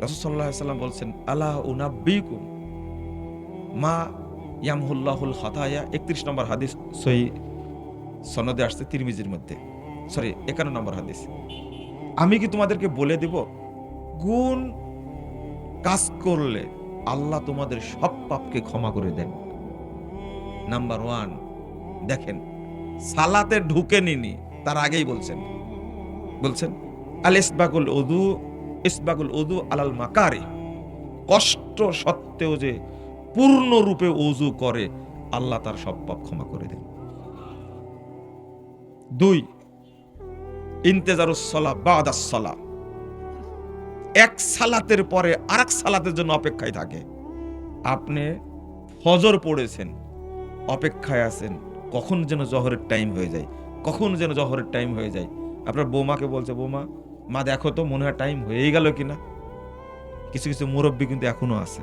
রাসূল সাল্লাল্লাহু আলাইহি ওয়াসাল্লাম বলছেন, আলা উনাব্বিকুম মা ইয়ামহুল্লাহুল খাতায়া। 31 নম্বর হাদিস, সহিহ সনদে আসছে তিরমিজির মধ্যে, সরি 51 নম্বর হাদিস। আমি কি তোমাদেরকে বলে দেব কোন কাজ করলে আল্লাহ তোমাদের সব পাপকে ক্ষমা করে দেন? নাম্বার 1, দেখেন সালাতে ঢুকে নিনি তার আগেই বলছেন আল ইসবাগুল উযু আলাল মাকারি, কষ্ট সত্ত্বেও যে পূর্ণরূপে ওযু করে আল্লাহ তার সব পাপ ক্ষমা করে দেন। 2, ইন্তেজারুস সালাহ বাদাস সালাহ, এক সালাতের পরে আরেক সালাতের জন্য অপেক্ষায় থাকে। আপনি ফজর পড়েছেন, অপেক্ষায় আছেন কখন যেন জোহরের টাইম হয়ে যায়, কখন যেন জোহরের টাইম হয়ে যায়। আপনার বৌমাকে বলছে, বৌমা মা দেখো তো মনে হয় টাইম হয়েই গেল কিনা। কিছু কিছু মুরব্বী কিন্তু এখনো আছে,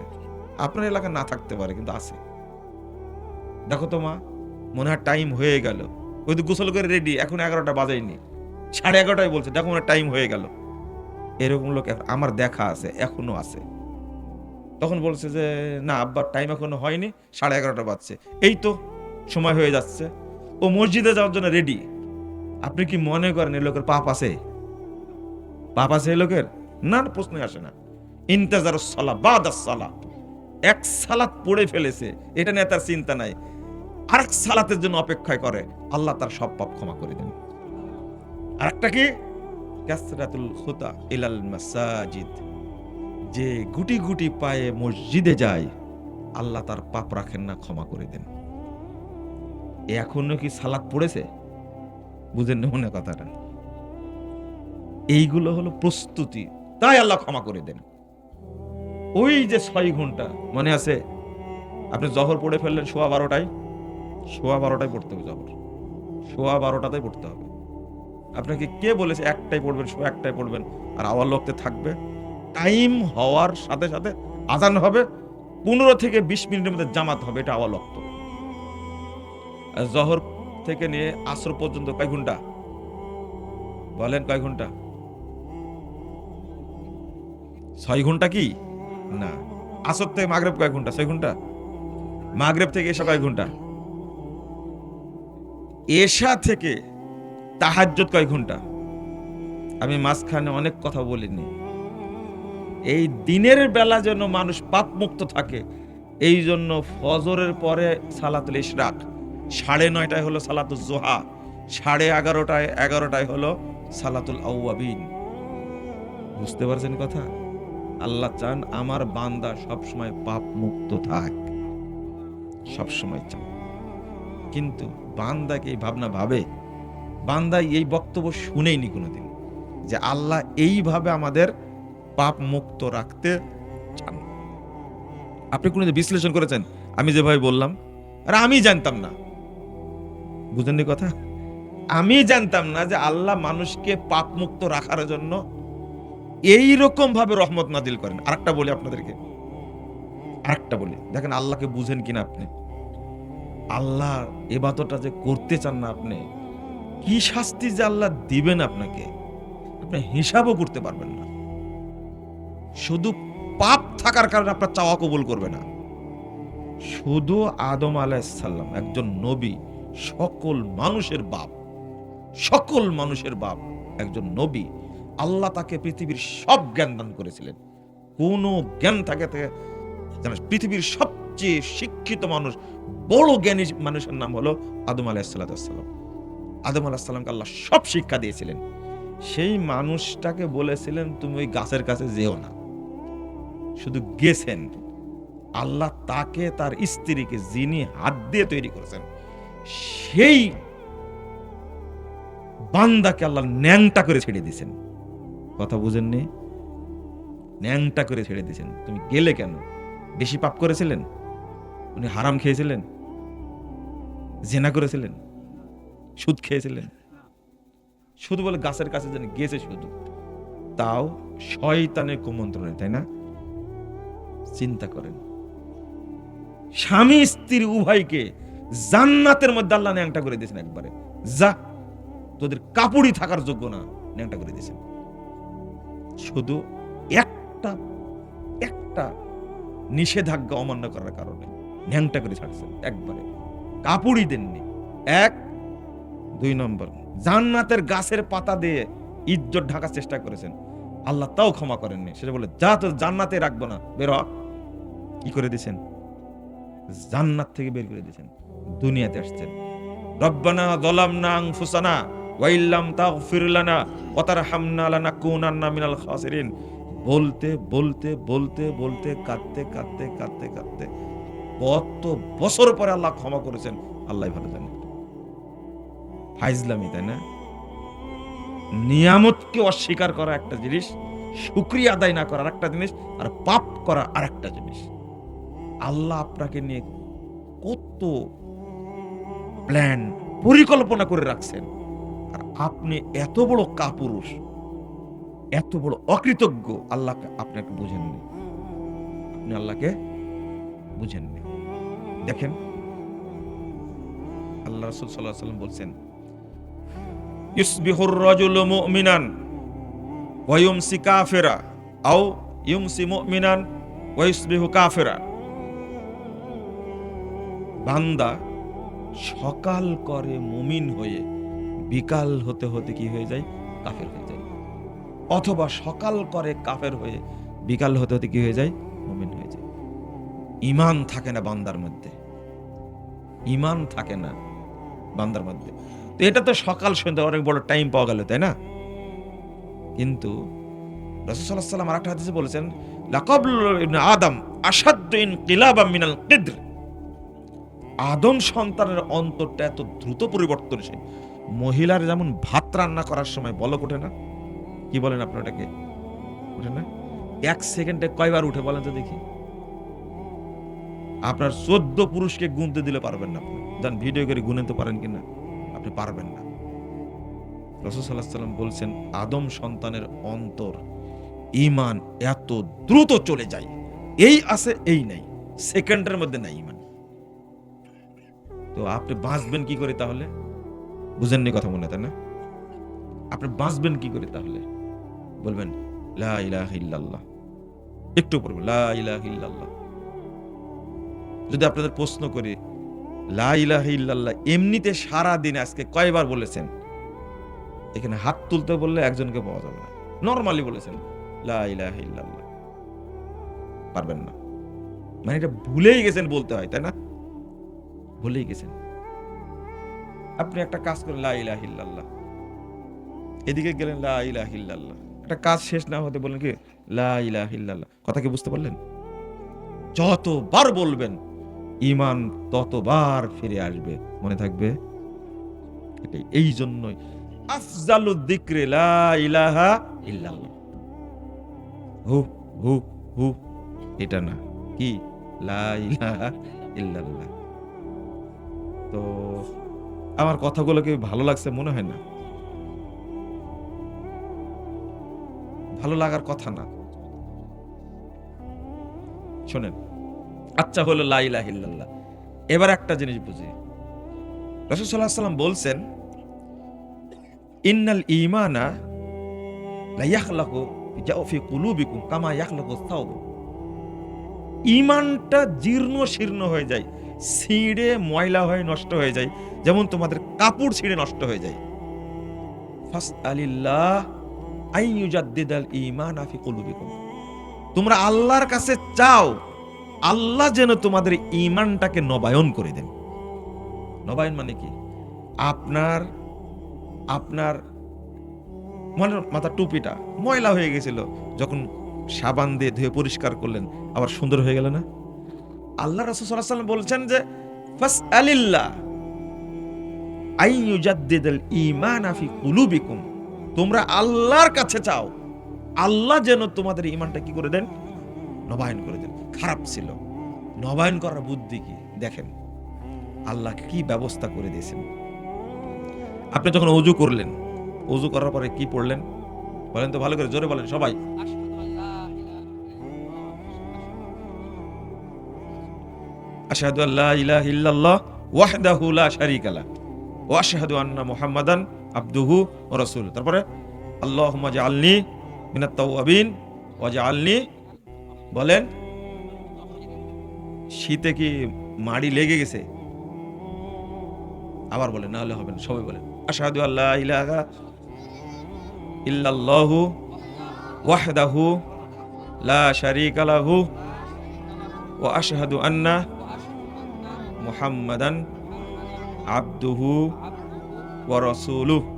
আপনার এলাকায় না থাকতে পারে কিন্তু আছে। দেখো তো মা মনে হয় টাইম হয়ে গেল, ওই তো গোসল করে রেডি, এখন 11টা বাজায়নি, 11:30টায় বলছে দেখো মনে হয় টাইম হয়ে গেল। এরকম লোক আমার দেখা আছে, এখনো আছে। তখন বলছে যে না আব্বার টাইম এখনো হয়নি, 11:30টা বাজছে, এই তো সময় হয়ে যাচ্ছে। ও মসজিদে যাওয়ার জন্য রেডি। আপনি কি মনে করেন এই লোকের পাপ আছে? পাপ আছে এই লোকের? না, প্রশ্নই আসে না। ইন্তেজারুস সালাহ বাদাস সালাহ, এক সালাত পড়ে ফেলেছে, এটা নিয়ে তার চিন্তা নাই, আরেক সালাতের জন্য অপেক্ষা করে, আল্লাহ তার সব পাপ ক্ষমা করে দেন। আরেকটা কি? কাসরাতুল খুতা ইলাল মাসাজিদ, যে গুটি গুটি পায়ে মসজিদে যায় আল্লাহ তার পাপ রাখেন না, ক্ষমা করে দেন। এখনো কি সালাত পড়েছে? বুঝেন না মনে কথাটা? এইগুলো হলো প্রস্তুতি, তাই আল্লাহ ক্ষমা করে দেন। ওই যে 6 ঘন্টা মনে আছে, আপনি জহর পড়ে ফেললেন 12:15টায়, 12:15টায় পড়তে হবে জহর, 12:15টাতেই পড়তে হবে। আপনাকে কে বলেছে একটাই পড়বেন, 1টায় পড়বেন আর আওয়াল ওয়াক্তে থাকবে? টাইম হওয়ার সাথে সাথে আজান হবে, 15 থেকে 20 মিনিটের মধ্যে জামাত হবে, এটা আওয়াল ওয়াক্ত। আর জহর থেকে নিয়ে আসর পর্যন্ত কয় ঘন্টা? বলেন কয় ঘন্টা? 6 ঘন্টা কি না? আসর থেকে মাগরিব কয় ঘন্টা? 6 ঘন্টা। মাগরিব থেকে এশা কয় ঘন্টা? এশা থেকে তাহাজ্জুদ কয় ঘন্টা? আমি মাঝখানে অনেক কথা বলিনি। এই দিনের বেলা যেন মানুষ পাপ মুক্ত থাকে, এই জন্য ফজরের পরে সালাতুল ইশরাক, 9:30টায় হলো সালাতুল জোহা, 11:30টায় হলো সালাতুল আউয়াবিন। বুঝতে পারছেন কথা? আল্লাহ চান আমার বান্দা সবসময় পাপ মুক্ত থাক, সবসময় চান। কিন্তু বান্দাকে এই ভাবনা ভাবে, বান্দা এই বক্তব্য শুনেইনি কোনোদিন যে আল্লাহ এইভাবে আমাদের পাপ মুক্ত রাখতে চান। আপনি কোনোদিন বিশ্লেষণ করেছেন? আমি যেভাবে বললাম, আর আমি জানতাম না, বুঝেননি কথা? আমি জানতাম না যে আল্লাহ মানুষকে পাপ মুক্ত রাখার জন্য এই রকম ভাবে রহমত নাজিল করেন। আরেকটা বলি আপনাদেরকে, আরেকটা বলি, দেখেন আল্লাহকে বুঝেন কিনা আপনি। আল্লাহ ইবাদতটা যে করতে চান না আপনি, কি শাস্তি যে আল্লাহ দিবেন আপনাকে, আপনি হিসাবও করতে পারবেন না। শুধু পাপ থাকার কারণে আপনার চাওয়া কবুল করবে না। শুধু আদম আলাইহিস সালাম একজন নবী, সকল মানুষের বাপ, সকল মানুষের বাপ, একজন নবী। আল্লাহ তাকে পৃথিবীর সব জ্ঞান দান করেছিলেন। কোন জ্ঞান থাকে জানেন, পৃথিবীর সবচেয়ে শিক্ষিত মানুষ, বড় জ্ঞানী মানুষের নাম হলো আদম আলাইহিস সালাম। আদম আলাইহিস সালামকে আল্লাহ সব শিক্ষা দিয়েছিলেন। সেই মানুষটাকে বলেছিলেন তুমি ওই গাছের কাছে যেও না, শুধু গেছেন। আল্লাহ তাকে তার স্ত্রীকে, যিনি হাত দিয়ে তৈরি করেছেন, সেই বান্দাকে আল্লাহ ন্যাংটা করে ছেড়ে দিয়েছেন। কথা বুঝেননি? ন্যাংটা করে ছেড়ে দিয়েছেন। তুমি গেলে কেন? বেশি পাপ করেছিলেন? উনি হারাম খেয়েছিলেন? জেনা করেছিলেন? সুদ খেয়েছিলেন? শুধু বলে গাছের কাছে যেন গেছে, শুধু তাও শয়তানের কুমন্ত্রণে, তাই না? চিন্তা করেন, স্বামী স্ত্রী উভয়কে জান্নাতের মধ্যে আল্লাহ ন্যাংটা করে দিয়েছেন একবারে। যা, তোদের কাপড়ই থাকার যোগ্য না, ন্যাংটা করে দিয়েছেন। শুধু একটা একটা নিষেধাজ্ঞা অমান্য করার কারণে ন্যাংটা করে ছাড়ছেন, একবারে কাপড়ই দেননি। 1, 2 নম্বর, জান্নাতের গাছের পাতা দিয়ে ইজ্জত ঢাকার চেষ্টা করেছেন, আল্লাহ তাও ক্ষমা করেননি। সেটা বলে যা তো জান্নাতে রাখবো না, বের হ। কি করে দিয়েছেন? জান্নাত থেকে বের করে দিয়েছেন, দুনিয়াতে আসছেন। রব্বানা যালামনা আনফুসানা ওয়া ইল্লাম তাগফির লানা ওয়া তারহামনা লানাকুনান্না মিনাল খাসিরিন। বলতে বলতে বলতে বলতে কাঁদতে কাঁদতে কাঁদতে কাঁদতে কত বছর পরে আল্লাহ ক্ষমা করেছেন, আল্লাহ ভালো জানেন। ফাইজলামি, তাই না? নিয়ামতকে অস্বীকার করা একটা জিনিস, শুকরিয়া আদায় না করা আরেকটা জিনিস, আর পাপ করা আরেকটা জিনিস। আল্লাহ আপনাকে নিয়ে কত প্ল্যান, পরিকল্পনা করে রাখছেন, আর আপনি এত বড় কাপুরুষ, এত বড় অকৃতজ্ঞ, আল্লাহকে আপনাকে বুঝেননি। আপনি আল্লাহকে বুঝেননি। দেখেন, আল্লাহ রাসূল সাল্লাল্লাহু আলাইহি ওয়াসাল্লাম বলছেন, ইউসবিহুর রাজুলু মুমিনান ওয়া ইউমসি কাফিরা আও ইউমসি মুমিনান ওয়া ইউসবিহু কাফিরা। বান্দা সকাল করে মুমিন হয়ে বিকাল হতে হতে কি হয়ে যায়? কাফের হয়ে যায়। অথবা সকাল করে কাফের হয়ে বিকাল হতে হতে কি হয়ে যায়? মুমিন হয়ে যায়। ঈমান থাকে না বান্দার মধ্যে, ঈমান থাকে না বান্দার মধ্যে। তো এটা তো সকাল সন্ধ্যা অনেক বড় টাইম পাওয়া গেল, তাই না? কিন্তু রাসূল সাল্লাল্লাহু আলাইহি ওয়াসাল্লাম আরেকটা হাদিসে বলেছেন, লাকাবলু ইবনে আদম আশাদ্দু ইনকিলাবাম মিনাল কিদ্র। আদম সন্তানের অন্তরটা এত দ্রুত পরিবর্তনশীল। মহিলার যেমন ভাত রান্না করার সময় বলক ওঠে না, কি বলেন আপনার ওটাকে? ওঠে না? 1 সেকেন্ডে কয়বার উঠে বলেন তো দেখি? আপনার 14 পুরুষকে গুনতে দিলে পারবেন না। আপনি জান ভিডিও করে গুনতে পারেন কিনা? আপনি পারবেন না। রাসূল সাল্লাল্লাহু আলাইহি ওয়াসাল্লাম বলছেন, আদম সন্তানের অন্তর ঈমান এত দ্রুত চলে যায়, এই আছে এই নাই, সেকেন্ডের মধ্যে নাই ঈমান। তো আপনি বাঁচবেন কি করে তাহলে? বুঝেননি কথা মনে, তাই না? আপনি বাঁচবেন কি করে তাহলে? বলবেন লা ইলাহা ইল্লাল্লাহ, একটু পড়বেন লা ইলাহা ইল্লাল্লাহ। যদি আপনাদের প্রশ্ন করি, লা ইলাহা ইল্লাল্লাহ এমনিতে সারা দিন আজকে কয়বার বলেছেন? এখানে হাত তুলতে বললে একজনকে পাওয়া যাবে না। নরমালি বলেছেন লা ইলাহা ইল্লাল্লাহ, পারবেন না। মানে এটা ভুলেই গেছেন বলতে হয়, তাই না? ভুলেই গেছেন। আপনি একটা কাজ করেন লা ইলাহা ইল্লাল্লাহ, এদিকে গেলেন লা ইলাহা ইল্লাল্লাহ, একটা কাজ শেষ না হতে বলেন কি লা ইলাহা ইল্লাল্লাহ। কথা কি বুঝতে পারলেন? যতবার বলবেন ঈমান ততবার ফিরে আসবে, মনে থাকবে। এটাই, এই জন্যই আফজালুদ যিকরি লা ইলাহা ইল্লাল্লাহ। হু হু হু, এটা না, কি লা ইলাহা ইল্লাল্লাহ। তো আমার কথাগুলো কি ভালো লাগছে মনে হয় না? ভালো লাগার কথা না। শোনেন, আচ্ছা হলো লা ইলাহা ইল্লাল্লাহ। এবার একটা জিনিস বুঝি, রাসূল সাল্লাল্লাহু আলাইহি ওয়াসাল্লাম বলছেন, ইন্নাল ঈমানা লা ইয়াখলাকু ফি কুলুবিকুম কামা ইয়াখলাকু সাওব। ঈমানটা জীর্ণ শীর্ণ হয়ে যায়, ছিঁড়ে ময়লা হয়ে নষ্ট হয়ে যায়, যেমন তোমাদের কাপড় ছিঁড়ে নষ্ট হয়ে যায়। ফাসআলিল্লাহ আন ইউজাদ্দিদাল ঈমানা ফি কুলুবিকুম। তোমরা আল্লাহর কাছে চাও, আল্লাহ যেন তোমাদের ঈমানটাকে নবায়ন করে দেন। নবায়ন মানে কি? আপনার আপনার মাথার টুপিটা ময়লা হয়ে গেছিল, যখন সাবান দিয়ে ধুয়ে পরিষ্কার করলেন আবার সুন্দর হয়ে গেল না? আল্লাহ রাসূল সাল্লাল্লাহু আলাইহি ওয়াসাল্লাম বলছেন যে ফাসআলিল্লাহ আন ইউজাদ্দিদাল ঈমানা ফি কুলুবিকুম। তোমরা আল্লাহর কাছে চাও, আল্লাহ যেন তোমাদের ঈমানটা কি করে দেন? নবায়ন করে দেন। খারাপ ছিল, নবায়ন করার বুদ্ধি কি দেখেন, আল্লাহ কি ব্যবস্থা করে দিয়েছেন। আপনি যখন ওযু করলেন, ওযু করার পরে কি পড়লেন বলেন তো, ভালো করে জোরে বলেন সবাই। আশহাদু আল্লা ইলাহা ইল্লাল্লাহ ওয়াহদাহু লা শারীকা লাহু ওয়া আশহাদু আন্না মুহাম্মাদান আবদুহু ওয়া রাসূলুহু। তারপরে আল্লাহুম্মা জাআলনি মিনাত তাওয়াবিন ওয়া জাআলনি, বলেন শীতে কি মাড়ি লেগে গেছে? আবার বলেন, না হলে হবে না। সবাই বলেন, আশহাদু আল্লা ইলাহা ইল্লাল্লাহু ওয়াহদাহু লা শারীকা লাহু ওয়া আশহাদু আন্না মুহাম্মাদান আবদুহু ওয়া রাসূলুহু।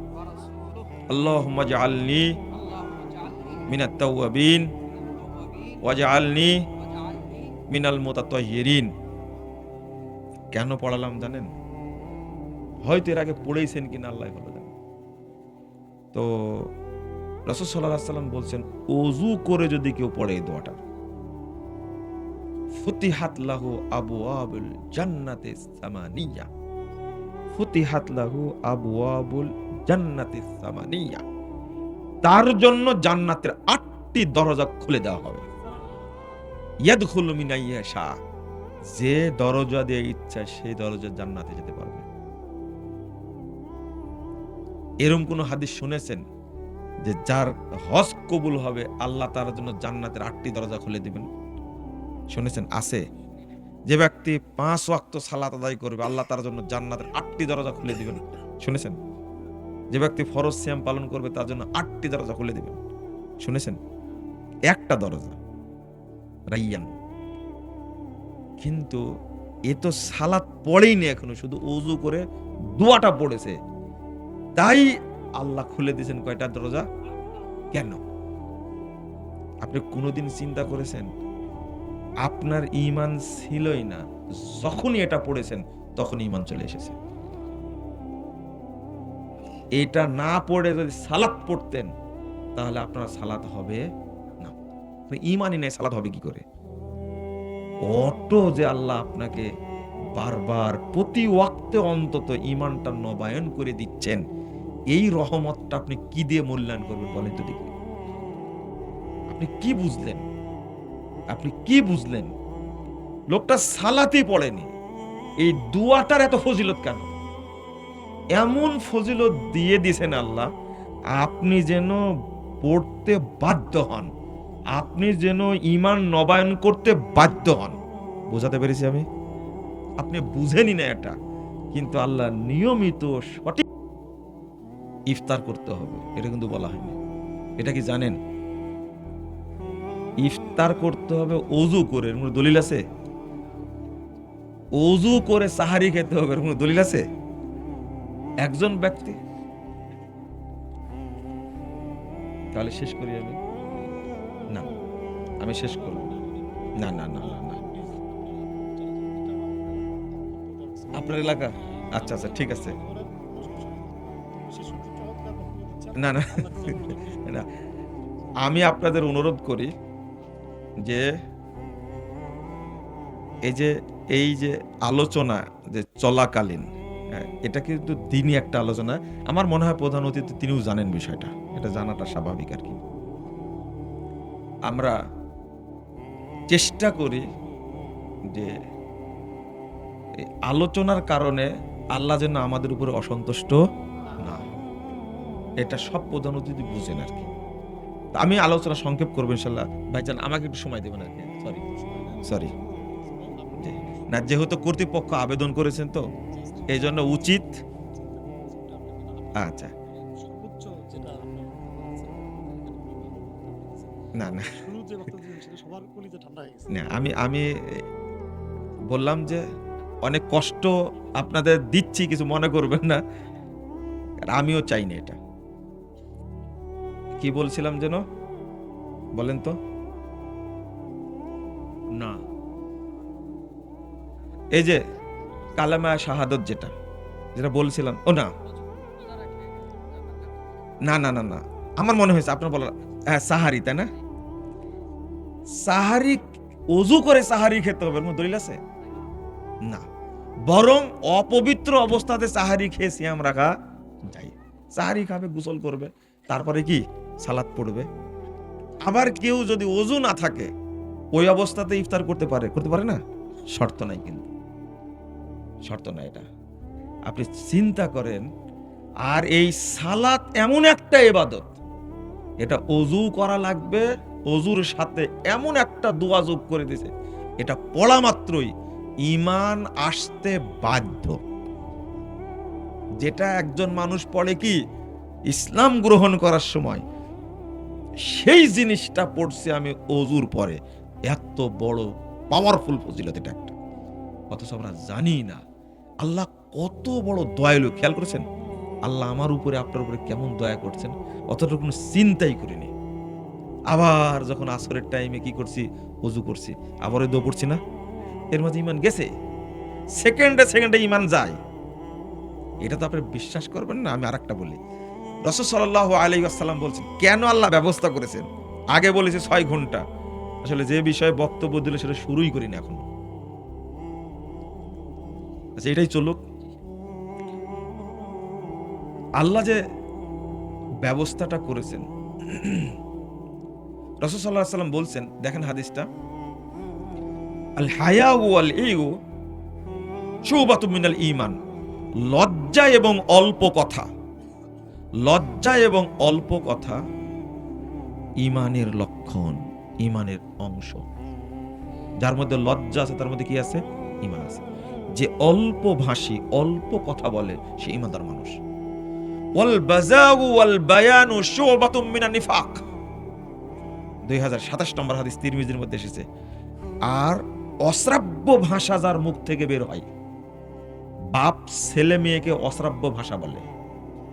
আল্লাহুম্মা জাআলনি মিনাত তাওয়াবিন ওয়াজআলনি মিনাল মুতাতাহহিরিন। কেন পড়ালাম জানেন? হয়তো এর আগে পড়েছেন কিনা আল্লাহ ভালো জানেন। তো রাসূল সাল্লাল্লাহু আলাইহি ওয়াসাল্লাম বলছেন, ওযু করে যদি কেউ পড়ে এই দোয়াটা, ফুতিহাত লাহু আবওয়াবুল জান্নাতিস সামানিয়া, ফুতিহাত লাহু আবওয়াবুল জান্নাতিস সামানিয়া, তার জন্য জান্নাতের 8টি দরজা খুলে দেওয়া হবে। ইয়াদখুলু মিন আইয়াশা, যে দরজা দিয়ে ইচ্ছা সেই দরজা জান্নাতে যেতে পারবে। এরকম কোন হাদিস শুনেছেন যে যার হজ কবুল হবে আল্লাহ তার জন্য জান্নাতের 8টি দরজা খুলে দিবেন? শুনেছেন? আছে। যে ব্যক্তি 5 ওয়াক্ত সালাত আদায় করবে আল্লাহ তার জন্য জান্নাতের 8টি দরজা খুলে দিবেন? শুনেছেন? যে ব্যক্তি ফরজ সিয়াম পালন করবে তার জন্য 8টি দরজা খুলে দিবেন? শুনেছেন? একটা দরজা রাইয়ান। কিন্তু এ তো সালাত পড়েইনি এখনো, শুধু ওযু করে দোয়াটা পড়েছে, তাই আল্লাহ খুলে দিয়েছেন কয়টা দরজা? কেন? আপনি কোনোদিন চিন্তা করেছেন? আপনার ঈমান ছিলই না, যখনই এটা পড়েছেন তখন ঈমান চলে এসেছে। এটা না পড়ে যদি সালাত পড়তেন তাহলে আপনার সালাত হবে না। ঈমানই নেই, সালাত হবে কি করে? অটো যে আল্লাহ আপনাকে বারবার প্রতি ওয়াক্তে অন্তত ঈমানটা নবায়ন করে দিচ্ছেন, এই রহমতটা আপনি কি দিয়ে মূল্যায়ন করবেন বলেন তো দেখি? আপনি কি বুঝলেন? আপনি কি বুঝলেন? লোকটা সালাতই পড়েনি, এই দুয়াটার এত ফজিলত কেন? এমন ফজিলত দিয়ে দিয়েছেন আল্লাহ, আপনি যেন পড়তে বাধ্য হন, আপনি যেন ঈমান নবায়ন করতে বাধ্য হন। বোঝাতে পেরেছি আমি? আপনি বুঝেনি না এটা, কিন্তু আল্লাহ নিয়মিত সঠিক ইফতার করতে হবে এটা কিন্তু বলা হয়নি। এটা কি জানেন? ইফতার করতে হবে ওযু করে, এর কোনো দলিল আছে? ওযু করে সাহারি খেতে হবে, এর কোনো দলিল আছে? একজন ব্যক্তি, তাহলে শেষ করি আমি? না, আমি শেষ করব না। না না না না, আপনার এলাকা? আচ্ছা আচ্ছা, ঠিক আছে। না না না, আমি আপনাদের অনুরোধ করি যে এই যে আলোচনা যে চলাকালীন, এটা কিন্তু দিনই একটা আলোচনা। আমার মনে হয় প্রধান অতিথি তিনিও জানেন বিষয়টা, এটা জানাটা স্বাভাবিক আর কি। আমরা চেষ্টা করি যে আলোচনার কারণে আল্লাহ যেন আমাদের উপরে অসন্তুষ্ট না, এটা সব প্রধান অতিথি বুঝেন আর কি। আমি আলোচনা সংক্ষেপ করবো ইনশাল্লাহ। ভাইজান আমাকে একটু সময় দেবেন আর কি। সরি না, যেহেতু কর্তৃপক্ষ আবেদন করেছেন তো এই জন্য উচিত। আচ্ছা না না না, আমি বললাম যে অনেক কষ্ট আপনাদের দিচ্ছি, কিছু মনে করবেন না, আমিও চাই না এটা। কি বলছিলাম যেন, বলেন তো? না, এই যে কালেমা শাহাদত যেটা বলছিলাম, ও না না না না না, আমার মনে হয়েছে আপনার বলা সাহারি, তাই না? সাহারি ওযু করে সাহারি খেতে হবে, এর দলিল আছে? না, বরং অপবিত্র অবস্থাতে সাহারি খেয়ে সিয়াম রাখা যায়। সাহারি খাবে, গোসল করবে, তারপরে কি সালাত পড়বে। আবার কেউ যদি ওযু না থাকে ওই অবস্থাতে ইফতার করতে পারে না? শর্ত নাই, কিন্তু শর্ত নাই এটা। আপনি চিন্তা করেন, আর এই সালাত এমন একটা ইবাদত, এটা ওযু করা লাগবে, ওযুর সাথে এমন একটা দোয়া যোগ করে দিয়েছে, এটা পড়া মাত্রই ঈমান আসতে বাধ্য। যেটা একজন মানুষ পড়ে কি ইসলাম গ্রহণ করার সময়, সেই জিনিসটা পড়ছে আমি ওযুর পরে, এত বড় পাওয়ারফুল ফজিলত এটা একটা। অথচ আমরা জানি না আল্লাহ কত বড় দয়ালু। খেয়াল করেছেন আল্লাহ আমার উপরে আপনার উপরে কেমন দয়া করছেন, অতটা কোনো চিন্তাই করিনি। আবার যখন আসরের টাইমে কি করছি, ওযু করছি, আবার ওই দোয়া পড়ছি না, এর মাঝে ঈমান গেছে। সেকেন্ডে সেকেন্ডে ঈমান যায়। এটা তো আপনি বিশ্বাস করবেন না। আমি আরেকটা বলি, রাসূল সাল্লাল্লাহু আলাইহি ওয়াসাল্লাম বলছেন কেন আল্লাহ ব্যবস্থা করেছেন। আগে বলেছে 6 ঘন্টা, আসলে যে বিষয়ে বক্তব্য দিল সেটা শুরুই করিনি এখনো। আচ্ছা, এটাই চলুক। আল্লাহ যে ব্যবস্থাটা করেছেন, রাসূল সাল্লাল্লাহু আলাইহি ওয়াসাল্লাম বলছেন, দেখেন হাদিসটা, আল হায়া ওয়াল ইউ শুবাতুম মিনাল ঈমান। লজ্জা এবং অল্প কথা, লজ্জা এবং অল্প কথা ঈমানের লক্ষণ, ঈমানের অংশ। যার মধ্যে লজ্জা আছে তার মধ্যে কি আছে, ঈমান আছে। যে অল্প ভাষী, অল্প কথা বলে সে ঈমানদার মানুষ। ওয়াল বাযাউ ওয়াল বায়ানু শুবাতুম মিনান নিফাক, 2027 নম্বর হাদিস তিরমিজির মধ্যে এসেছে। আর অশ্রাব্য ভাষা যার মুখ থেকে বের হয়, বাপ ছেলে মেয়েকে অশ্রাব্য ভাষা বলে,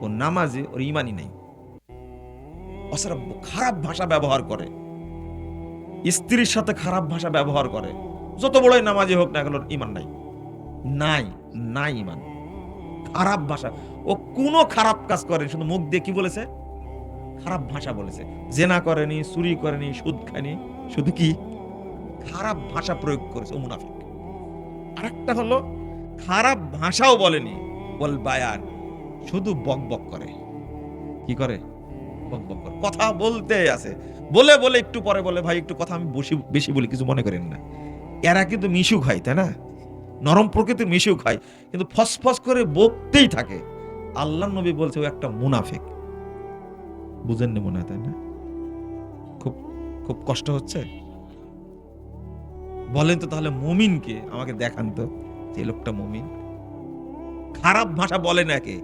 ও নামাজি, ওর ঈমানই নেই। অশ্রাব্য খারাপ ভাষা ব্যবহার করে, স্ত্রীর সাথে খারাপ ভাষা ব্যবহার করে, যত বড়ই নামাজি হোক না কেন ঈমান নাই, নাই নাই ঈমান। খারাপ ভাষা, ও কোনো খারাপ কাজ করে, শুধু মুখ দিয়ে কি বলেছে, খারাপ ভাষা বলেছে। জেনা করেনি, চুরি করেনি, সুদ খায়নি, শুধু কি খারাপ ভাষা প্রয়োগ করেছে, ও মুনাফিক। আরেকটা হলো খারাপ ভাষাও বলেনি, ওয়াল বায়ান, শুধু বকবক করে। কি করে, বকবক করে, কথা বলতে আছে, বলে বলে একটু পরে বলে ভাই একটু কথা আমি বেশি বলি, কিছু মনে করেন না। এরা কিন্তু মিশুক হয়, তাই না, নরম প্রকৃতির মিশুক হয়, কিন্তু ফসফস করে বকতেই থাকে। আল্লাহর নবী বলছে ও একটা মুনাফিক। বুঝেননি মনে হয়, তাই না? খুব খুব কষ্ট হচ্ছে। বলেন তো তাহলে মুমিনকে আমাকে দেখান তো, যে লোকটা মুমিন। খারাপ ভাষা বলে না কে,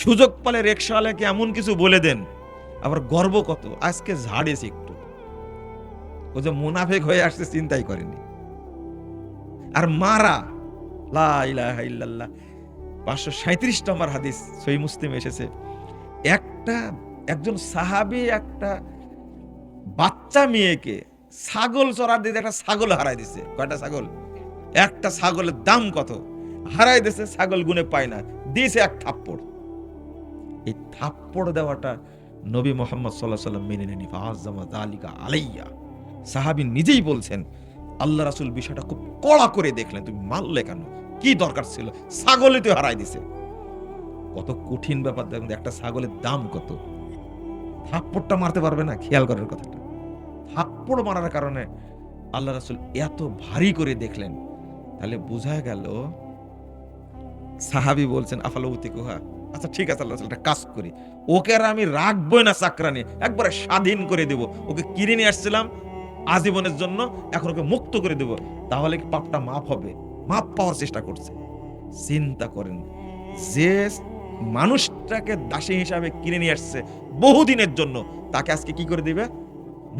সুযোগ পালে রিকশাওয়ালাকে এমন কিছু বলে দেন, আবার গর্ব কত, আজকে ঝাড়েছে একটু, ও যে মুনাফিক হয়ে আসছে চিন্তাই করেনি। আর মারা, লা ইলাহা ইল্লাল্লাহ, 537 নম্বর হাদিস সহিহ মুসলিমে এসেছে। একজন সাহাবী একটা বাচ্চা মেয়েকে ছাগল চড়ার দিতে একটা ছাগল হারাই দিছে। কয়টা ছাগল? একটা ছাগলের দাম কত, হারাই দিছে, ছাগল গুনে পায় না, দিয়েছে এক থাপ্পড়। এই থাপ্পড় দেওয়াটা নবী মুহাম্মদ সাল্লাল্লাহু আলাইহি ওয়াসাল্লাম মেনে নেননি। ফাআযামা যালিকা আলাইয়া, সাহাবী নিজেই বলছেন আল্লাহ রাসূল বিষয়টা খুব কড়া করে দেখলেন, তুমি মারলে কেন, কি দরকার ছিল, ছাগলই তো হারাই দিছে। কত কঠিন ব্যাপার দেখুন, একটা ছাগলের দাম কত। থাপ্পড়টা মারতে পারবে না, খেয়াল করার কথাটা। থাপ্পড় মারার কারণে আল্লাহ রাসূল এত ভারী করে দেখলেন। তাহলে বোঝা গেল, সাহাবী বলছেন আফালাউতিকুহা, আচ্ছা ঠিক আছে আল্লাহ রাসূল, একটা কাজ করি, ওকে আর আমি রাখবই না চাকরানি, একবারে স্বাধীন করে দেব। ওকে কিনে নিয়ে আসছিলাম আজীবনের জন্য, এখন ওকে মুক্ত করে দেব, তাহলে কি পাপটা মাফ হবে। মাফ পাওয়ার চেষ্টা করছে। চিন্তা করেন, যে মানুষটাকে দাসী হিসাবে কিনে নিয়ে আসছে বহুদিনের জন্য, তাকে আজকে কি করে দিবে,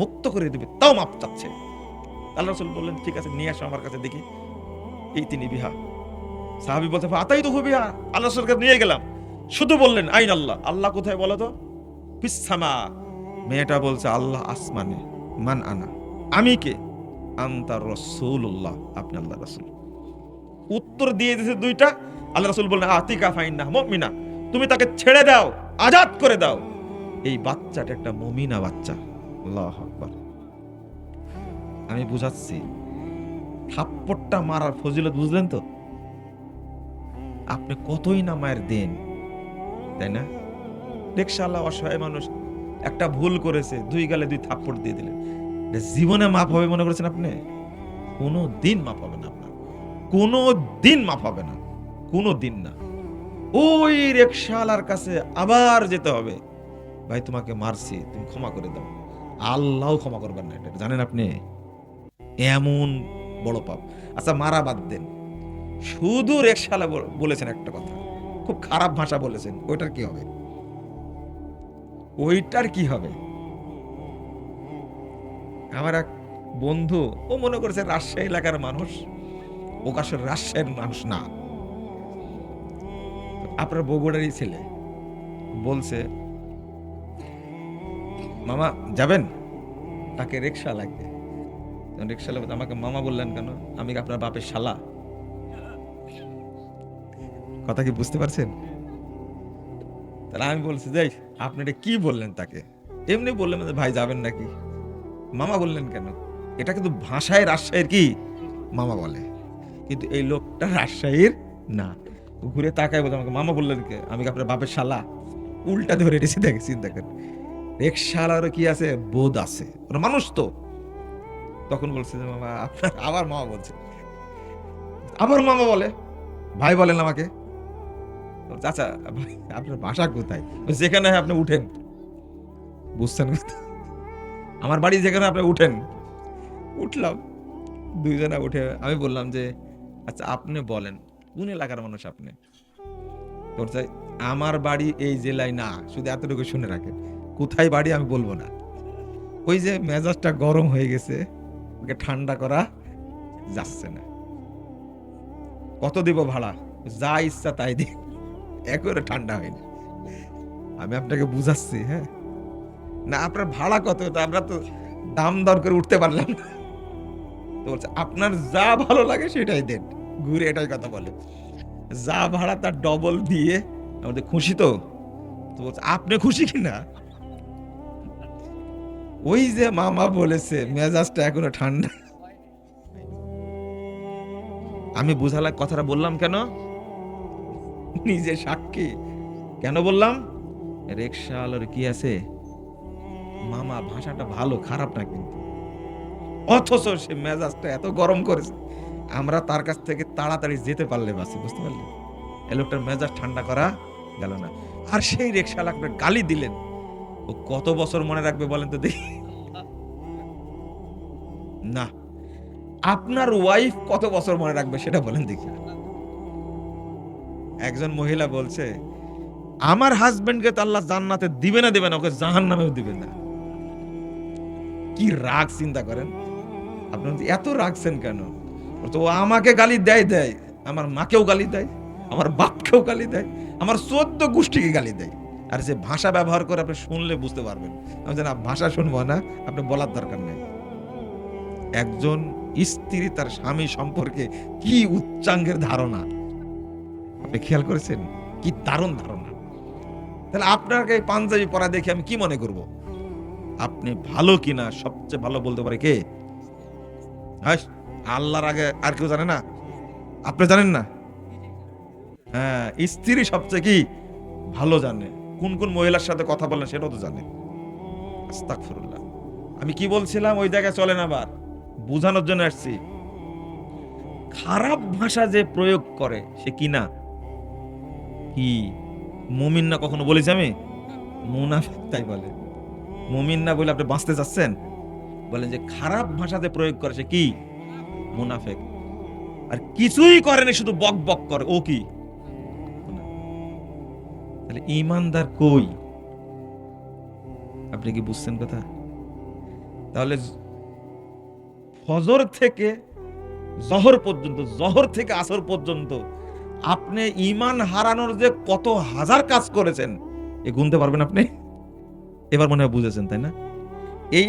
মুক্ত করে দিবে, তাও মাপ চাচ্ছে। আল্লাহ রাসূল বললেন ঠিক আছে নিয়ে আসো আমার কাছে দেখি। এই তিনি বিহা, সাহাবী বলতে আতাই তো বিহা, আল্লাহ রাসূলকে নিয়ে গেলাম, শুধু বললেন আইন আল্লাহ, আল্লাহ কোথায় বলো তো, ফিস সামা। মেয়েটা বলছে আল্লাহ আসমানে। মান আনা, আমি কে, আনতা রাসূলুল্লাহ, আপনি আল্লাহ রাসূল। উত্তর দিয়ে দিয়েছে দুইটা। আল্লাহ রাসূল বললেন আতিকা ফাইন্না মুমিনা, তুমি তাকে ছেড়ে দাও, আজাদ করে দাও। এই বাচ্চাটা একটা মুমিনা বাচ্চা। আল্লাহু আকবার। আমি বুঝাচ্ছি, থাপ্পড়টা মারার ফজিলত বুঝলেন তো? আপনি কতই না মায়ের দেন, তাই না? রিকশাওয়ালা অসহায় মানুষ একটা ভুল করেছে, 2 গালে 2 থাপ্পড় দিয়ে দিলেন, জীবনে মাপ হবে মনে করেছেন আপনি? কোনো দিন মাপ হবে না আপনার, কোনো দিন মাপ হবে না, কোনো দিন না। ওই রিকশাওয়ালার কাছে আবার যেতে হবে, ভাই তোমাকে মারছি, তুমি ক্ষমা করে দাও। আল্লাহও ক্ষমা করবেন না, এটা জানেন আপনি? এমন বড় পাপ। আচ্ছা মারা বাদ দেন, শুধু রিকশাওয়ালা বলেছেন একটা কথা, খুব খারাপ ভাষা বলেছেন, ওইটার কি হবে? ওইটার কি হবে? আমার এক বন্ধু, ও মনে করেছে রাজশাহী এলাকার মানুষ, ও আসলে রাজশাহীর মানুষ না, আপনার বগুড়ারই ছেলে। বলছে, মামা যাবেন? তাকে রিকশা লাগবে। রিকশাওয়ালা বলছে, আমাকে মামা বললেন কেন? আমি কি আপনার বাপের শালা? কথা কি বুঝতে পারছেন? তাহলে আমি বলছি, যাই আপনি এটা কি বললেন তাকে? এমনি বললেন যে ভাই যাবেন নাকি, মামা বললেন কেন? এটা কিন্তু ভাষায় রাজশাহীর কি মামা বলে, কিন্তু এই লোকটা রাজশাহীর না। ও ঘুরে তাকায় বলছে, আমাকে মামা বললেন কে? আমি কি আপনার বাপের শালা? উল্টা ধরে এসে দেখে, চিন্তা করেন, রিকশাওয়ালারও কি আছে, বোধ আছে, ওরা মানুষ তো। তখন বলছে যে মামা আপনার, আবার মামা বলছে, আবার মামা বলে, ভাই বলেন আমাকে। চাচা ভাই, আপনার বাসা কোথায়? যেখানে হয় আপনি উঠেন, বুঝছেন কথা? আমার বাড়ি যেখানে, আপনি উঠেন। উঠলাম, দুইজনে উঠে আমি বললাম যে আচ্ছা আপনি বলেন কোন এলাকার মানুষ আপনি? বলছে, আমার বাড়ি এই জেলায় না, শুধু এতটুকু শুনে রাখেন, কোথায় বাড়ি আমি বলবো না। ওই যে মেজাজটা গরম হয়ে গেছে, ওকে ঠান্ডা করা যাচ্ছে না। কত দিব ভাড়া? যা ইচ্ছা তাই দিন, একবারে ঠান্ডা হয়নি। আমি আপনাকে বুঝাচ্ছি, হ্যাঁ না, আপনার ভাড়া কত? তো আমরা তো দাম দর করে উঠতে পারলাম না। তো বলছে, আপনার যা ভালো লাগে সেটাই দেন। ঘুরে এটাই কথা বলে, যা ভাড়া তার ডবল দিয়ে আমাদের খুশি তো। তো বলছে, আপনি খুশি কিনা? ওই যে মামা বলেছে, মেজাজটা এখনো ঠান্ডা। আমি বুঝালাম কথাটা বললাম কেন, নিজে সাক্ষী। কেন বললাম? রিকশাওয়ালার কি আছে, মামা ভাষাটা ভালো, খারাপ না কিন্তু, অথচ সে মেজাজটা এত গরম করেছে, আমরা তার কাছ থেকে তাড়াতাড়ি যেতে পারলে বাসি, বুঝতে পারলে? এই লোকটার মেজাজ ঠান্ডা করা গেল না। আর সেই রিকশাওয়ালা আপনার গালি দিলেন, ও কত বছর মনে রাখবে বলেন তো দেখি? না, আপনার ওয়াইফ কত বছর মনে রাখবে সেটা বলেন দেখি। একজন মহিলা বলছে, আমার হাজবেন্ডকে তো আল্লাহ জান্নাতে দিবে না, দিবে না, ওকে জাহান্নামেও দিবে না। কি রাগ চিন্তা করেন আপনি, এত রাগছেন কেন? তো ও আমাকে গালি দেয় দেয়, আমার মাকেও গালি দেয়, আমার বাপকেও গালি দেয়, আমার 14 গোষ্ঠীকে গালি দেয়। আর যে ভাষা ব্যবহার করে আপনি শুনলে বুঝতে পারবেন। আমি জানি ভাষা শুনবো না, আপনি বলার দরকার নেই। একজন স্ত্রী তার স্বামী সম্পর্কে কি উচ্চাঙ্গের ধারণা, আপনি খেয়াল করেছেন? কি দারুণ ধারণা। তাহলে আপনাকে পাঞ্জাবি পরা দেখে আমি কি মনে করব? আপনি ভালো কিনা সবচেয়ে ভালো বলতে পারে কে? আল্লাহর আগে আর কেউ জানে না? আপনি জানেন না? হ্যাঁ, স্ত্রী সবচেয়ে কি ভালো জানে, কোন কোন মহিলার সাথে কথা বলেন সেটাও তো জানে। আস্তাগফিরুল্লাহ। আমি কি বলছিলাম, ওই জায়গায় চলেন, আবার বোঝানোর জন্য আসছি। খারাপ ভাষা যে প্রয়োগ করে সে কি না, কি মুমিন না? কখনো বলেছি আমি? মুনাফিক তাই বলে। মুমিন না বলে আপনি বাঁচতে চাচ্ছেন? বলেন যে খারাপ ভাষা যে প্রয়োগ করে সে কি, মুনাফিক। আর কিছুই করেনি, শুধু বক বক করে, ও কি? তাহলে ঈমানদার কই? আপনি কি বুঝছেন কথা? তাহলে ফজর থেকে জহর পর্যন্ত, জহর থেকে আসর পর্যন্ত আপনি ঈমান হারানোর যে কত হাজার কাজ করেছেন, এ গুনতে পারবেন আপনি? এবার মনে হয় বুঝেছেন, তাই না?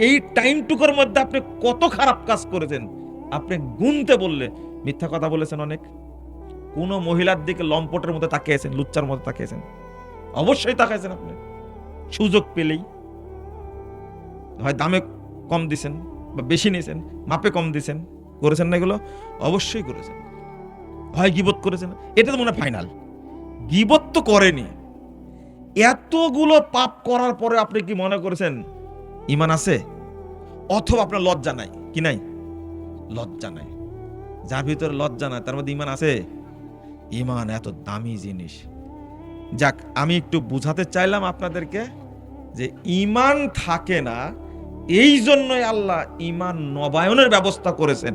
এই টাইমটুকুর মধ্যে আপনি কত খারাপ কাজ করেছেন, আপনি গুনতে বললে মিথ্যা কথা বলেছেন অনেক। কোন মহিলার দিকে লম্পটের মতো তাকিয়েছেন, লুচ্চার মতো তাকিয়েছেন? অবশ্যই তাকাইছেন আপনি, সুযোগ পেলেই। হয় দামে কম দিছেন বা বেশি নিয়েছেন, মাপে কম দিছেন, করেছেন না এগুলো? অবশ্যই করেছেন। হয় গীবত করেছেন, এটা তো মনে হয় ফাইনাল। গীবত তো করেনি। এতগুলো পাপ করার পরে আপনি কি মনে করেছেন ঈমান আছে? অথবা আপনার লজ্জা নাই? কি নাই? লজ্জা নাই। যার ভিতরে লজ্জা নাই তার মধ্যে ঈমান আছে? ঈমান এত দামি জিনিস। যাক, আমি একটু বুঝাতে চাইলাম আপনাদেরকে যে ঈমান থাকে না, এই জন্যই আল্লাহ ঈমান নবায়নের ব্যবস্থা করেছেন।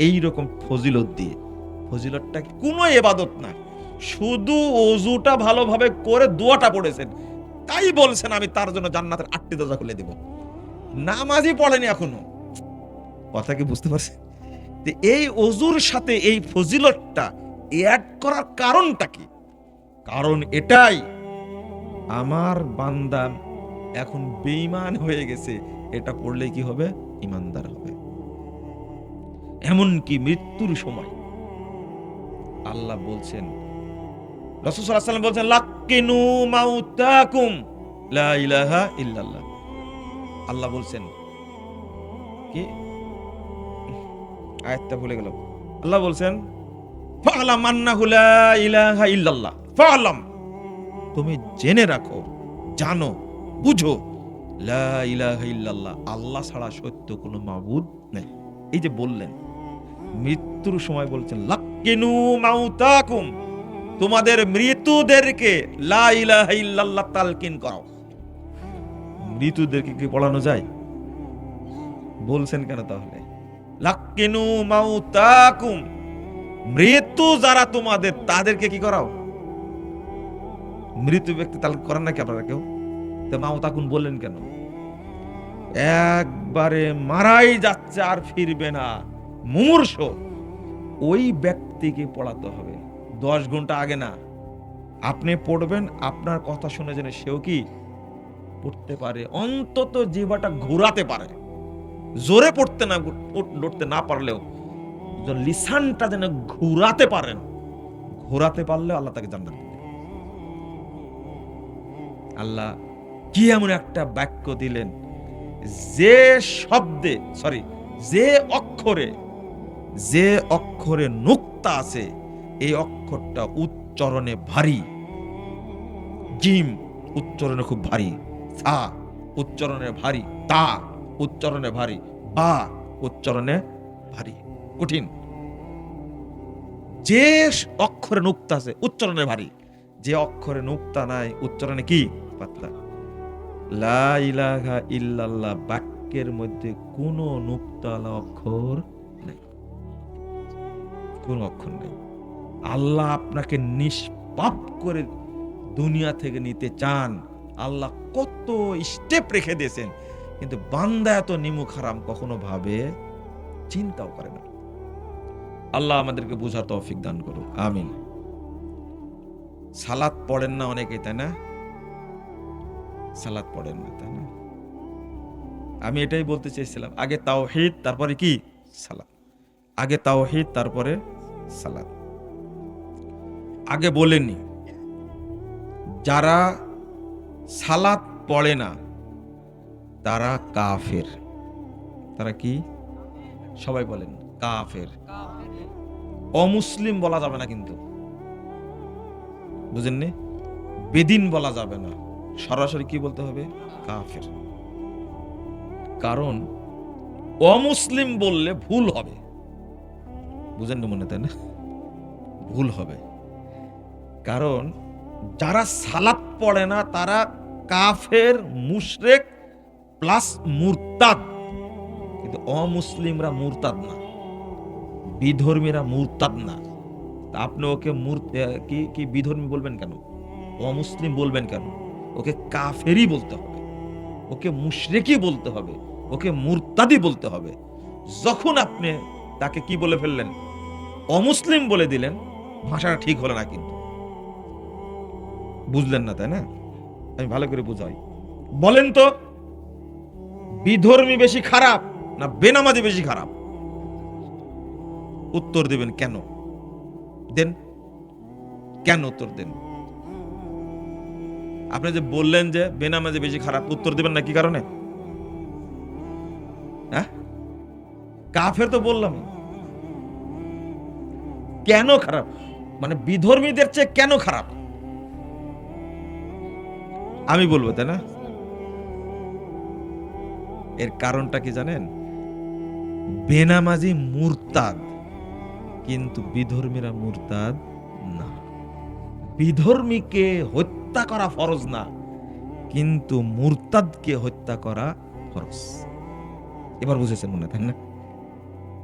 এই রকম ফজিলত দিয়ে। ফজিলতটা কোনো ইবাদত না, শুধু ওযুটা ভালোভাবে করে দোয়াটা পড়েছেন, তাই বলছেন আমি তার জন্য জান্নাতের 8টি দরজা খুলে দেব। নামাজই পড়েনি এখনো। কথা কি বুঝতে পারছেন? এই ওযুর সাথে এই ফজিলতটা অ্যাড করার কারণটা কি? কারণ এটাই, আমার বান্দা এখন বেঈমান হয়ে গেছে, এটা পড়লে কি হবে? ঈমানদার হবে। এমনকি মৃত্যুর সময় আল্লাহ বলছেন, রাসূল সাল্লাল্লাহু আলাইহি ওয়াসাল্লাম বলছেন, লাক্কিনু মাউতাকুম লা ইলাহা ইল্লাল্লাহ। আল্লাহ বলছেন কি, আয়াতটা ভুলে গেলাম। আল্লাহ বলছেন, ফা'লাম আন্নাহু লা ইলাহা ইল্লাল্লাহ, ফা'লাম, তুমি জেনে রাখো, জানো, বুঝো, লা ইলাহা ইল্লাল্লাহ, আল্লাহ ছাড়া সত্য কোনো মাবুদ নেই। এই যে বললেন, মৃত্যুর সময় বলছেন, লাক্কিনু মাউতাকুম, তোমাদের মৃতদেরকে লা ইলাহা ইল্লাল্লাহ তালকিন করো। মৃতদেরকে কি পড়ানো যায়? বলছেন কেন তাহলে? লাক্কিনু মাউতাকুম, মৃত্যু যারা তোমাদের, তাদেরকে কি করাও? মৃত ব্যক্তি তালকিন করেন নাকি আপনারা কেউ? তো মাউতাকুন বললেন কেন? একবারে মারাই যাচ্ছে আর ফিরবে না, মুমূর্ষ, ওই ব্যক্তিকে পড়াতে হবে। 10 ঘন্টা আগে না, আপনি পড়বেন, আপনার কথা শুনে যেন সেও কি পড়তে পারে, অন্তত জিহ্বাটা ঘোরাতে পারে। জোরে পড়তে না পারলেও লিসানটা যেন ঘোরাতে পারেন, ঘোরাতে পারলে আল্লাহ তাকে জান্নাত দিবেন। আল্লাহ কি এমন একটা বাক্য দিলেন, যে শব্দে, যে অক্ষরে নুক্তা আছে, এই অক্ষরটা উচ্চারণে ভারী, জিম উচ্চারণে খুব ভারী, সা উচ্চারণে ভারী, তা উচ্চারণে ভারী, বা উচ্চারণে ভারী, কঠিন। যে অক্ষরে নুক্তা আছে উচ্চারণে ভারী, যে অক্ষরে নুক্তা নাই উচ্চারণে কি পাতলা। লা ইলাহা ইল্লাল্লাহ বাক্যের মধ্যে কোনো নুক্তাওয়ালা অক্ষর নেই, কোন অক্ষর নেই। আল্লাহ আপনাকে নিষ্পাপ করে দুনিয়া থেকে নিতে চান, আল্লাহ কত স্টেপ রেখে দিয়েছেন, কিন্তু বান্দা এত নিমুখ হারাম কখনো ভাবে চিন্তাও করে না। আল্লাহ আমাদেরকে বোঝার তৌফিক দান করুক, আমিন। সালাত পড়েন না অনেকে, তাই না? সালাত পড়েন না, তাই না? আমি এটাই বলতে চেয়েছিলাম, আগে তাওহীদ তারপরে কি সালাত, আগে তাওহীদ তারপরে সালাত। আগে বলেনি, যারা সালাত পড়ে না তারা কাফের। তারা কি? সবাই বলেন কাফের। অমুসলিম বলা যাবে না, কিন্তু বুঝেননি? বেদিন বলা যাবে না, সরাসরি কি বলতে হবে? কাফের। কারণ অমুসলিম বললে ভুল হবে, বুঝেন না মনে, তাই না? ভুল হবে। কারণ যারা সালাত পড়ে না তারা কাফের, মুশরিক প্লাস মুরতাদ। কিন্তু অমুসলিমরা মুরতাদ না, বিধর্মীরা মুরতাদ না। আপনি ওকে কি বিধর্মী বলবেন কেন? অমুসলিম বলবেন কেন? ওকে কাফেরই বলতে হবে, ওকে মুশরিকি বলতে হবে, ওকে মুরতাদি বলতে হবে। যখন আপনি তাকে কি বলে ফেললেন, অমুসলিম বলে দিলেন, ভাষাটা ঠিক হলো না, কিন্তু বুঝলেন না, তাই না? আমি ভালো করে বুঝাই। বলেন তো, বিধর্মী বেশি খারাপ না বেনামাজি বেশি খারাপ? উত্তর দিবেন কেন? দেন, কেন উত্তর দেন? আপনি যে বললেন যে বেনামাজি বেশি খারাপ, উত্তর দিবেন না কি কারণে? হ্যাঁ, কাফের তো বললাম। কেন খারাপ? মানে বিধর্মীদের চেয়ে কেন খারাপ আমি বলবো, তাই না? এর কারণটা কি জানেন? বেনামাজি মুরতাদ, কিন্তু বিধর্মীরা মুরতাদ না। বিধর্মীকে হত্যা করা ফরজ না, কিন্তু মুরতাদকে হত্যা করা ফরজ। এবার বুঝেছেন মনে, তাই না?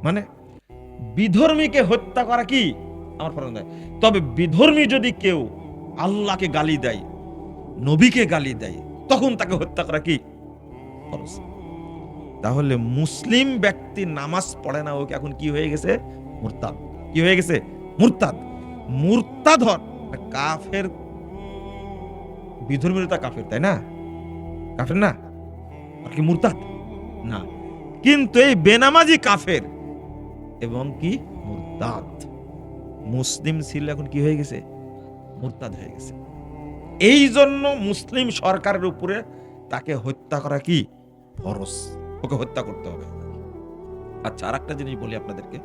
মানে বিধর্মীকে হত্যা করা কি আমার ফরজ নয়। তবে বিধর্মী যদি কেউ আল্লাহকে গালি দেয়, নবীকে গালি দেয়, তখন তাকে হত্যা করা কি ফরজ। তাহলে মুসলিম ব্যক্তি নামাজ পড়ে না, ওকে এখন কি হয়ে গেছে? মুরতাদ। কি হয়ে গেছে? মুরতাদ। মুরতাদ হন কাফের। বিধর্মীরা কাফের, তাই না? কাফের না? আর কি মুরতাদ না? কিন্তু এই বেনামাজি কাফের এবং কি মুরতাদ। মুসলিম ছিল, এখন কি হয়ে গেছে? মুরতাদ হয়ে গেছে। এই জন্য মুসলিম সরকারের উপরে তাকে হত্যা করা কি ফরজ, ওকে হত্যা করতে হবে। আচ্ছা, আর একটা জিনিস বলি আপনাদেরকে,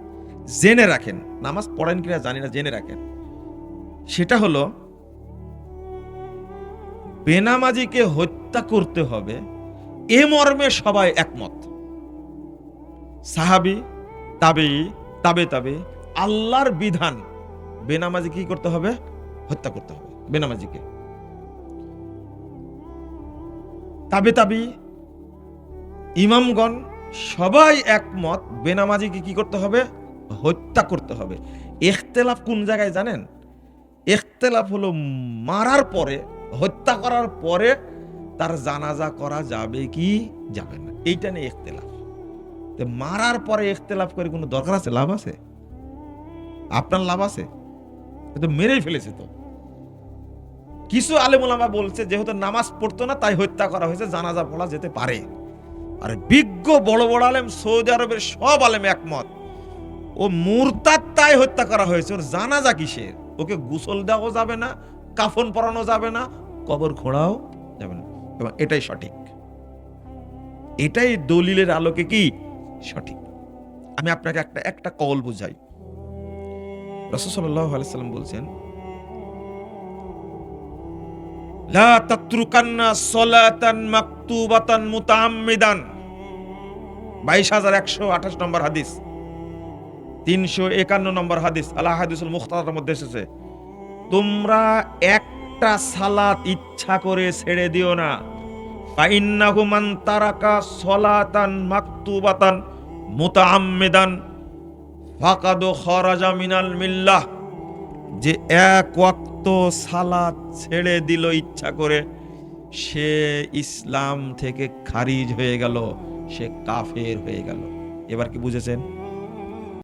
জেনে রাখেন, নামাজ পড়েন কিনা জানি না, জেনে রাখেন। সেটা হলো বেনামাজিকে হত্যা করতে হবে এ মর্মে সবাই একমত। সাহাবী, তাবেঈ, তাবে তাবে, আল্লাহর বিধান, বেনামাজি কি করতে হবে? হত্যা করতে হবে বেনামাজিকে। তাবে তাবি, ইমামগণ সবাই একমত বেনামাজিকে কি করতে হবে? হত্যা করতে হবে। ইখতিলাফ কোন জায়গায় জানেন? ইখতিলাফ হলো মারার পরে, হত্যা করার পরে তার জানাজা করা যাবে কি যাবে না, এইটা নিয়ে ইখতিলাফ। মারার পরে ইখতিলাফ করে কোনো দরকার আছে? লাভ আছে? আপনার লাভ আছে? তো মেরেই ফেলেছে। তো কিছু আলেম ওলামা বলছে যেহেতু নামাজ পড়তো না তাই হত্যা করা হয়েছে, জানাজা পড়া যেতে পারে। আর বিজ্ঞ বড় বড় আলেম, সৌদি আরবের সব আলেম একমত, ও মুরতাদ তাই হত্যা করা হয়েছে। ওর জানাজা কিসের? ওকে গোসল দেওয়া যাবে না, কাফন পরানো যাবে না, কবর খোঁড়াও যাবে না। এবং এটাই সঠিক, এটাই দলিলের আলোকে কি সঠিক। আমি আপনাকে একটা কওল বুঝাই। রাসূল সাল্লাল্লাহু আলাইহি ওয়াসাল্লাম বলছেন, লা তাতরুকান্না সলাতান মাকতুবাতান মুতাআম্মিদান। 22128 নম্বর হাদিস, 351 নম্বর হাদিস, আল হাদিসুল মুখতাসারের মধ্যে এসেছে, তোমরা একটা সালাত ইচ্ছা করে ছেড়ে দিও না। ফাইন্নাহু মান তারাকা সলাতান মাকতুবাতান মুতাআম্মিদান ফাকাদ খারাজা মিনাল মিল্লাহ। যে এক ওয়াক্ত সালাত ছেড়ে দিল ইচ্ছা করে, সে ইসলাম থেকে খারিজ হয়ে গেল, সে কাফের হয়ে গেল। এবার কি বুঝেছেন?